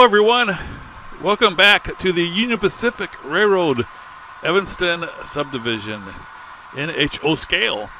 Hello everyone, welcome back to the Union Pacific Railroad Evanston Subdivision NHO scale.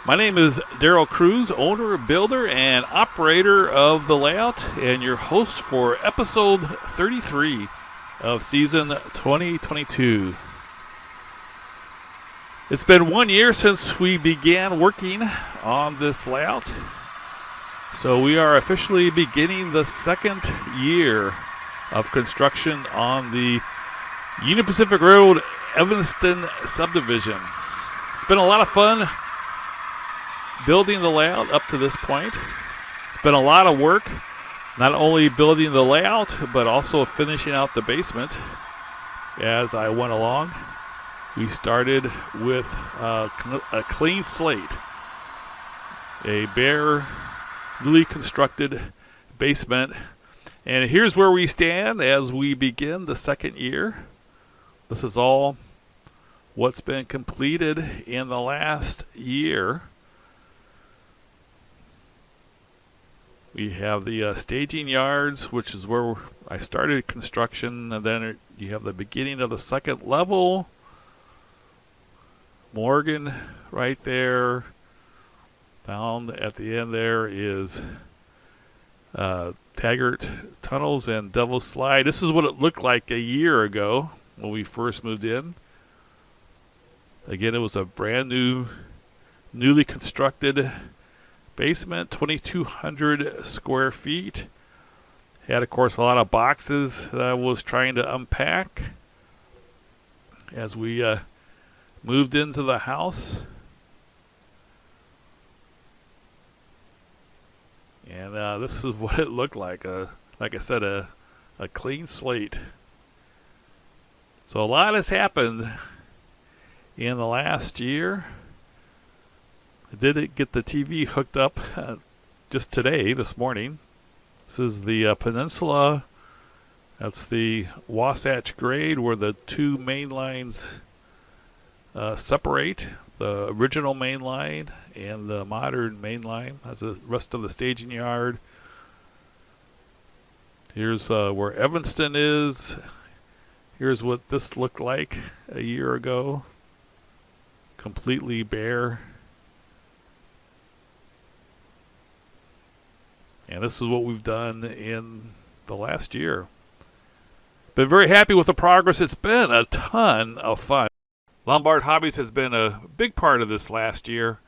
My name is Daryl Kruse, owner, builder, and operator of the layout, and your host for episode 33 of season 2022. It's been 1 year since we began working on this layout. So we are officially beginning the second year of construction on the Union Pacific Railroad Evanston Subdivision. It's been a lot of fun building the layout up to this point. It's been a lot of work, not only building the layout, but also finishing out the basement as I went along. We started with a clean slate, a bare, newly constructed basement, and here's where we stand as we begin the second year. This is all what's been completed in the last year. We have the staging yards, which is where I started construction, and then you have the beginning of the second level. Morgan right there. Down at the end there is Taggart Tunnels and Devil's Slide. This is what it looked like a year ago when we first moved in. Again, it was a brand new, newly constructed basement, 2,200 square feet. Had, of course, a lot of boxes that I was trying to unpack as we moved into the house. And this is what it looked like. Like I said, a clean slate. So a lot has happened in the last year. I did get the TV hooked up just today, this morning. This is the peninsula. That's the Wasatch Grade where the two main lines separate. The original main line and the modern main line. That's the rest of the staging yard. Here's where Evanston is. Here's what this looked like a year ago. Completely bare. And this is what we've done in the last year. Been very happy with the progress. It's been a ton of fun. Lombard Hobbies has been a big part of this last year.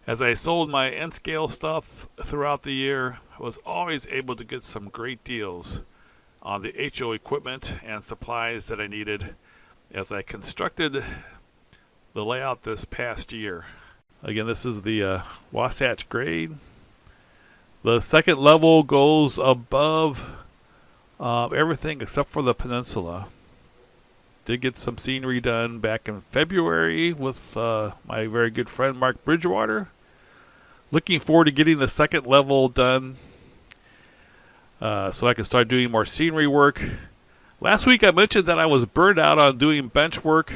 As I sold my N-scale stuff throughout the year, I was always able to get some great deals on the HO equipment and supplies that I needed as I constructed the layout this past year. Again, this is the Wasatch Grade. The second level goes above everything except for the peninsula. Did get some scenery done back in February with my very good friend Mark Bridgewater. Looking forward to getting the second level done so I can start doing more scenery work. Last week I mentioned that I was burned out on doing bench work.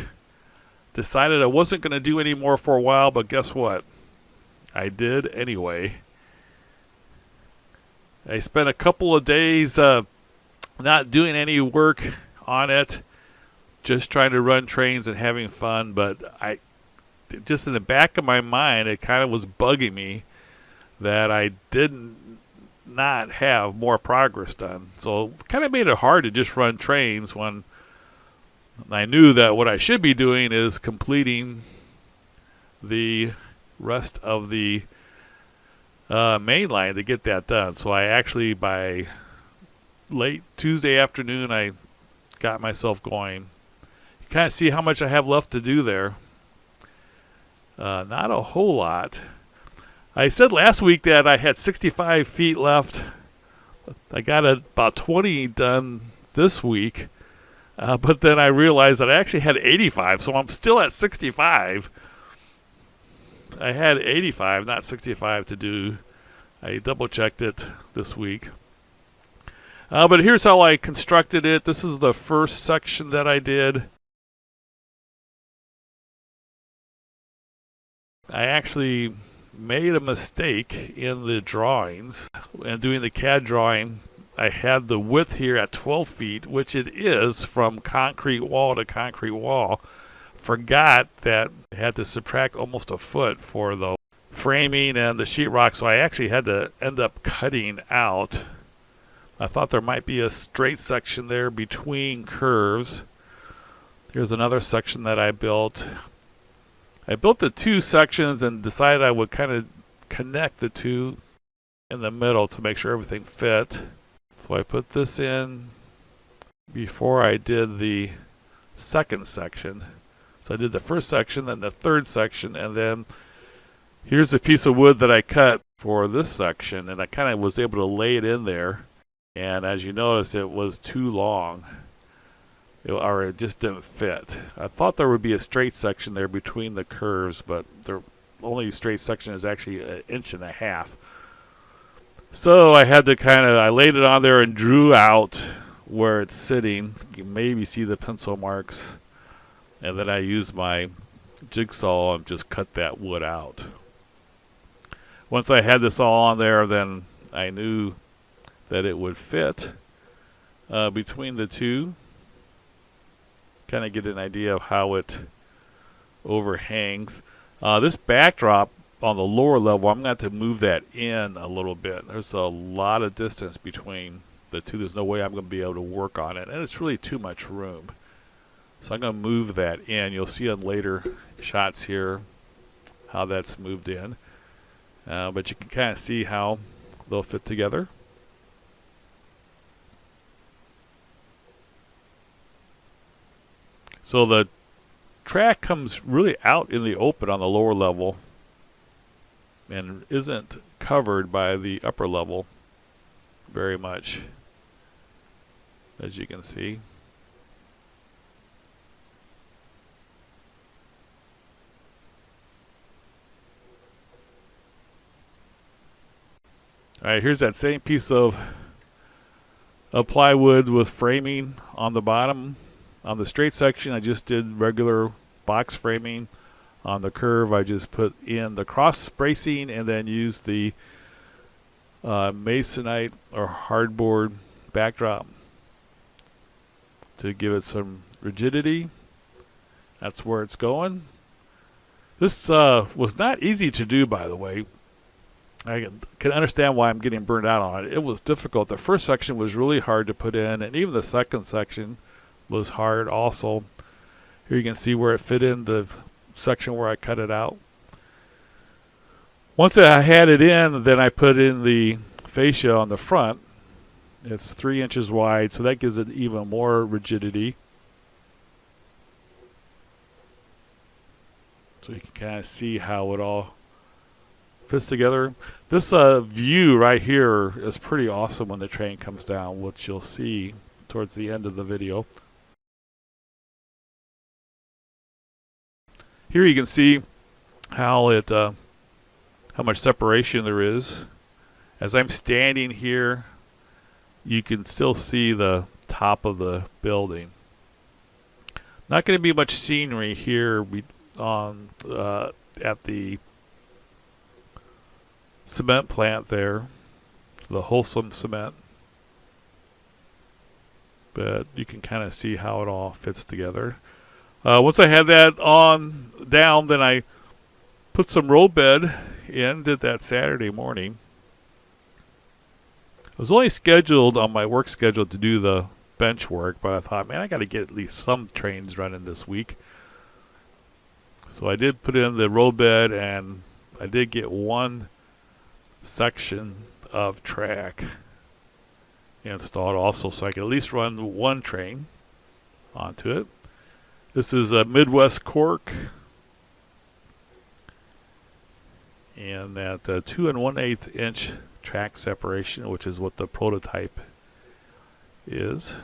Decided I wasn't going to do any more for a while, but guess what? I did anyway. I spent a couple of days not doing any work on it. Just trying to run trains and having fun, but just in the back of my mind, it kind of was bugging me that I didn't not have more progress done. So it kind of made it hard to just run trains when I knew that what I should be doing is completing the rest of the main line to get that done. So I actually, by late Tuesday afternoon, I got myself going. Kind of see how much I have left to do there. Not a whole lot. I said last week that I had 65 feet left. I got about 20 done this week. But then I realized that I actually had 85, so I'm still at 65. I had 85, not 65 to do. I double-checked it this week. But here's how I constructed it. This is the first section that I did. I actually made a mistake in the drawings and doing the CAD drawing I had the width here at 12 feet, which it is from concrete wall to concrete wall. Forgot that I had to subtract almost a foot for the framing and the sheetrock, so I actually had to end up cutting out. I thought there might be a straight section there between curves. Here's another section that I built. I built the two sections and decided I would kind of connect the two in the middle to make sure everything fit. So I put this in before I did the second section. So I did the first section, then the third section, and then here's a piece of wood that I cut for this section, and I kind of was able to lay it in there. And as you notice, it was too long, or it just didn't fit. I thought there would be a straight section there between the curves, but the only straight section is actually 1.5 inches. So I had to I laid it on there and drew out where it's sitting. You can maybe see the pencil marks. And then I used my jigsaw and just cut that wood out. Once I had this all on there, then I knew that it would fit between the two. Kind of get an idea of how it overhangs. This backdrop on the lower level, I'm going to have to move that in a little bit. There's a lot of distance between the two. There's no way I'm going to be able to work on it, and it's really too much room. So I'm going to move that in. You'll see on later shots here how that's moved in. But you can kind of see how they'll fit together. So the track comes really out in the open on the lower level and isn't covered by the upper level very much, as you can see. All right, here's that same piece of plywood with framing on the bottom. On the straight section, I just did regular box framing. On the curve, I just put in the cross bracing and then used the masonite or hardboard backdrop to give it some rigidity. That's where it's going. This was not easy to do, by the way. I can understand why I'm getting burned out on it. It was difficult. The first section was really hard to put in, and even the second section was hard also. Here you can see where it fit in the section where I cut it out. Once I had it in, then I put in the fascia on the front. It's 3 inches wide, so that gives it even more rigidity. So you can kind of see how it all fits together. This view right here is pretty awesome when the train comes down, which you'll see towards the end of the video. Here you can see how much separation there is. As I'm standing here, you can still see the top of the building. Not going to be much scenery here at the cement plant there, the Wholesome Cement. But you can kind of see how it all fits together. Once I had that on down, then I put some roll bed in, did that Saturday morning. I was only scheduled on my work schedule to do the bench work, but I thought, man, I got to get at least some trains running this week. So I did put in the roll bed, and I did get one section of track installed also, so I could at least run one train onto it. This is a Midwest cork, and that 2 1/8 inch track separation, which is what the prototype is. So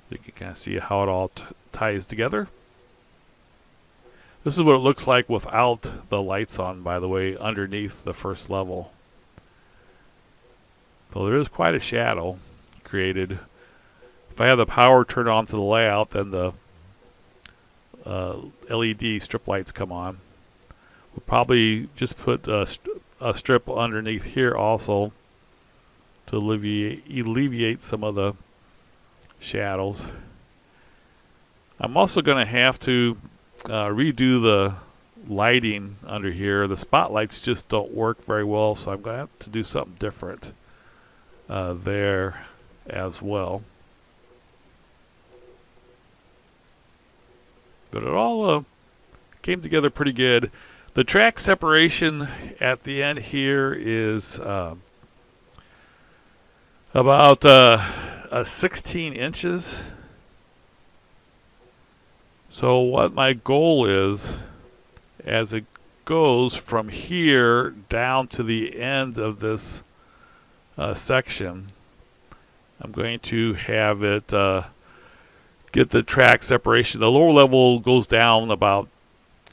you can kind of see how it all ties together. This is what it looks like without the lights on, by the way, underneath the first level. So there is quite a shadow created. If I have the power turned on to the layout, then the LED strip lights come on. We'll probably just put a strip underneath here also to alleviate some of the shadows. I'm also going to have to redo the lighting under here. The spotlights just don't work very well, so I'm going to have to do something different there as well. But it all came together pretty good. The track separation at the end here is about 16 inches. So what my goal is, as it goes from here down to the end of this section, I'm going to have it get the track separation. The lower level goes down about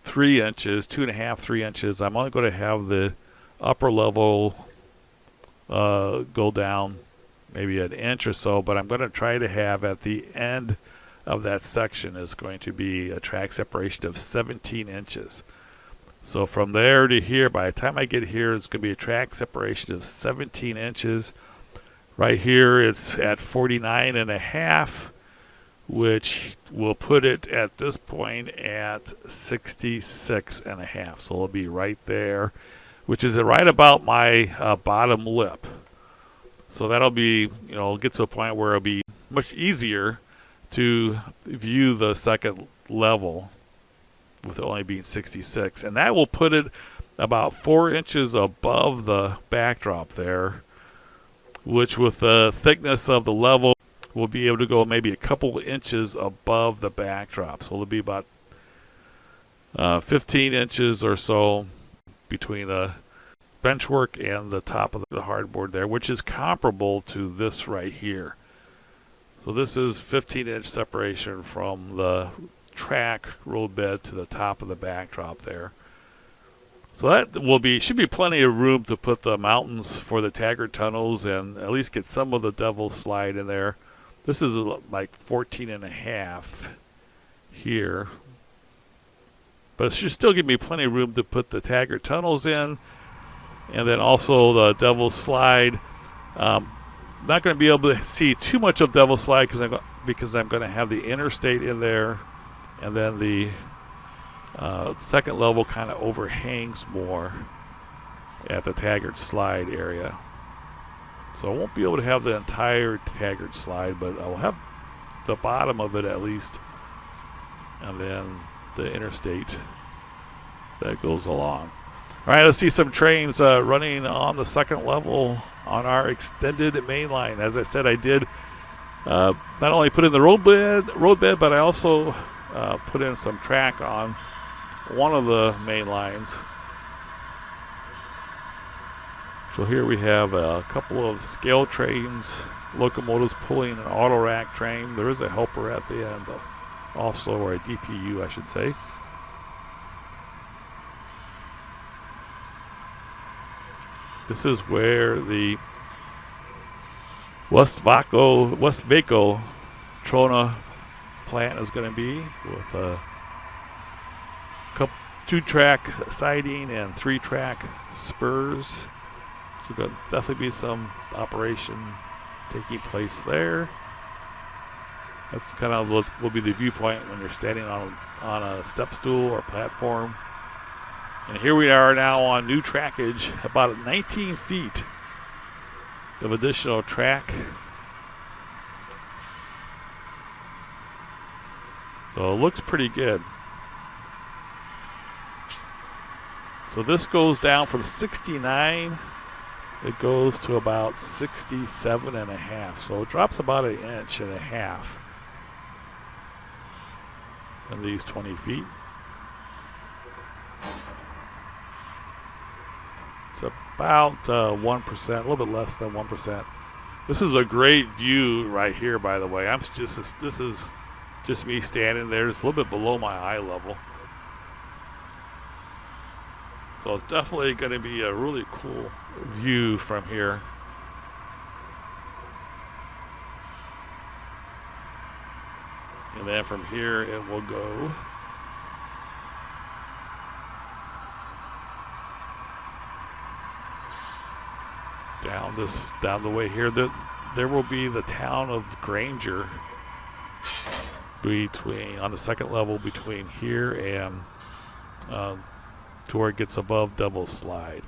3 inches, 2.5, 3 inches. I'm only going to have the upper level go down maybe an inch or so, but I'm going to try to have at the end of that section is going to be a track separation of 17 inches. So from there to here, by the time I get here, it's going to be a track separation of 17 inches. Right here, it's at 49.5, which will put it at this point at 66.5. So it'll be right there, which is right about my bottom lip. So that'll be, get to a point where it'll be much easier to view the second level with it only being 66. And that will put it about 4 inches above the backdrop there, which with the thickness of the level, we'll be able to go maybe a couple inches above the backdrop. So it'll be about 15 inches or so between the benchwork and the top of the hardboard there, which is comparable to this right here. So this is 15-inch separation from the track road bed to the top of the backdrop there. So that should be plenty of room to put the mountains for the Taggart tunnels and at least get some of the Devil's Slide in there. This is like 14.5 here. But it should still give me plenty of room to put the Taggart tunnels in. And then also the Devil's Slide. Not going to be able to see too much of Devil's Slide because I'm going to have the interstate in there. And then the second level kind of overhangs more at the Taggart Slide area. So I won't be able to have the entire Taggart Slide, but I'll have the bottom of it at least. And then the interstate that goes along. All right, let's see some trains running on the second level on our extended main line. As I said, I did not only put in the road bed, but I also put in some track on one of the main lines. So here we have a couple of scale trains, locomotives pulling an auto rack train. There is a helper at the end also, or a DPU I should say. This is where the Westvaco Trona Plant is going to be, with a 2-track siding and 3-track spurs. So there'll definitely be some operation taking place there. That's kind of what will be the viewpoint when you're standing on a step stool or platform. And here we are now on new trackage, about 19 feet of additional track. So it looks pretty good. So this goes down from 69, it goes to about 67.5. So it drops about 1.5 inches in these 20 feet. It's about 1%, a little bit less than 1%. This is a great view right here, by the way. This is just me standing there. It's a little bit below my eye level. So it's definitely going to be a really cool view from here. And then from here it will go down down the way here. There will be the town of Granger on the second level between here and to where it gets above Devil's Slide.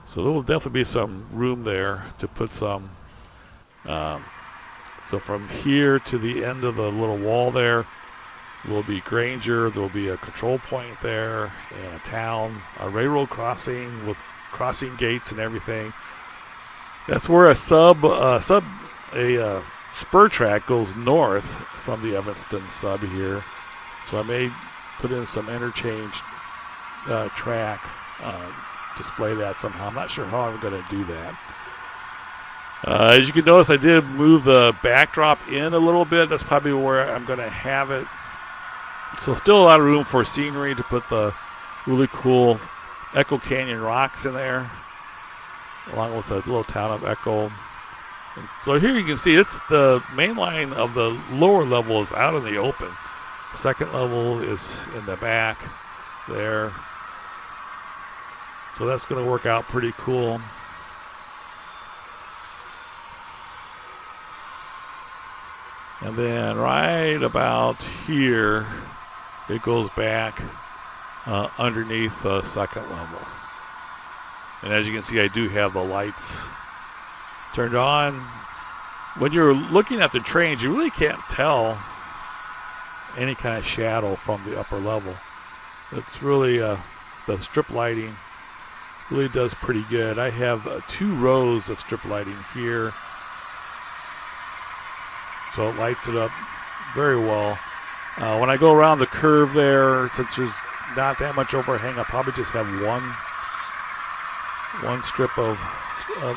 So there will definitely be some room there to put some. So from here to the end of the little wall there will be Granger. There will be a control point there and a town, a railroad crossing with crossing gates and everything. That's where a spur track goes north from the Evanston sub here. So I may put in some interchange track, display that somehow. I'm not sure how I'm going to do that. As you can notice, I did move the backdrop in a little bit. That's probably where I'm going to have it. So still a lot of room for scenery to put the really cool Echo Canyon rocks in there, along with a little town of Echo. And so here you can see it's the main line of the lower level is out in the open. The second level is in the back there. So that's going to work out pretty cool. And then right about here, it goes back underneath the second level. And as you can see, I do have the lights turned on. When you're looking at the trains, you really can't tell any kind of shadow from the upper level. It's really, the strip lighting really does pretty good. I have 2 rows of strip lighting here. So it lights it up very well. When I go around the curve there, since there's not that much overhang, I'll probably just have one strip of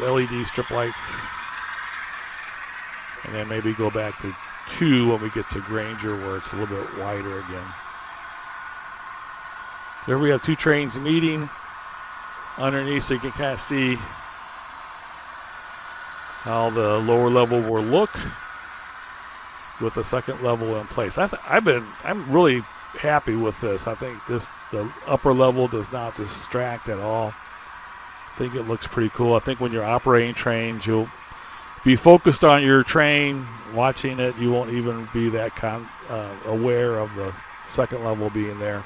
LED strip lights. And then maybe go back to 2 when we get to Granger, where it's a little bit wider again. There we have 2 trains meeting underneath, so you can kind of see how the lower level will look with the second level in place. I'm really happy with this. I think the upper level does not distract at all. I think it looks pretty cool. I think when you're operating trains, you'll be focused on your train, watching it. You won't even be that aware of the second level being there.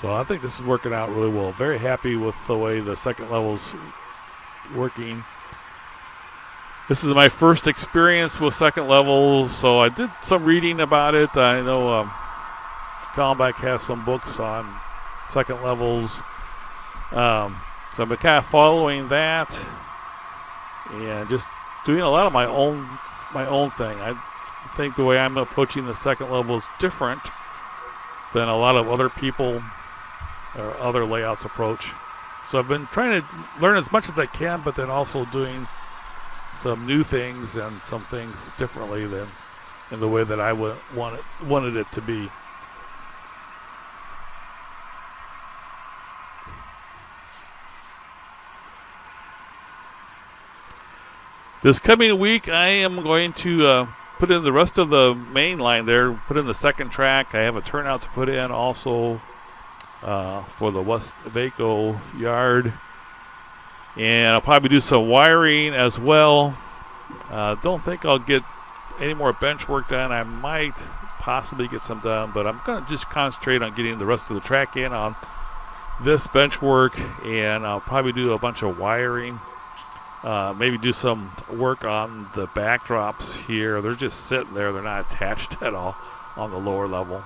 So I think this is working out really well. Very happy with the way the second level's working. This is my first experience with second level, so I did some reading about it. I know Callenbeck has some books on second levels. So I've been kind of following that and just doing a lot of my own thing. I think the way I'm approaching the second level is different than a lot of other people or other layouts approach. So I've been trying to learn as much as I can, but then also doing some new things and some things differently than in the way that I wanted it to be. This coming week, I am going to put in the rest of the main line there, put in the second track. I have a turnout to put in also for the Westvaco yard. And I'll probably do some wiring as well. Don't think I'll get any more bench work done. I might possibly get some done, but I'm going to just concentrate on getting the rest of the track in on this bench work, and I'll probably do a bunch of wiring. Maybe do some work on the backdrops here. They're just sitting there. They're not attached at all on the lower level.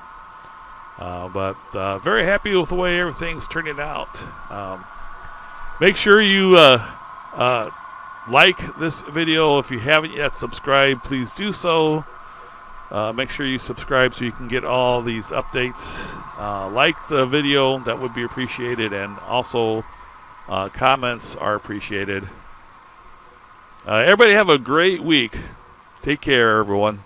But very happy with the way everything's turning out. Make sure you like this video. If you haven't yet subscribed, please do so. Make sure you subscribe so you can get all these updates. Like the video, that would be appreciated, and also comments are appreciated. Everybody have a great week. Take care, everyone.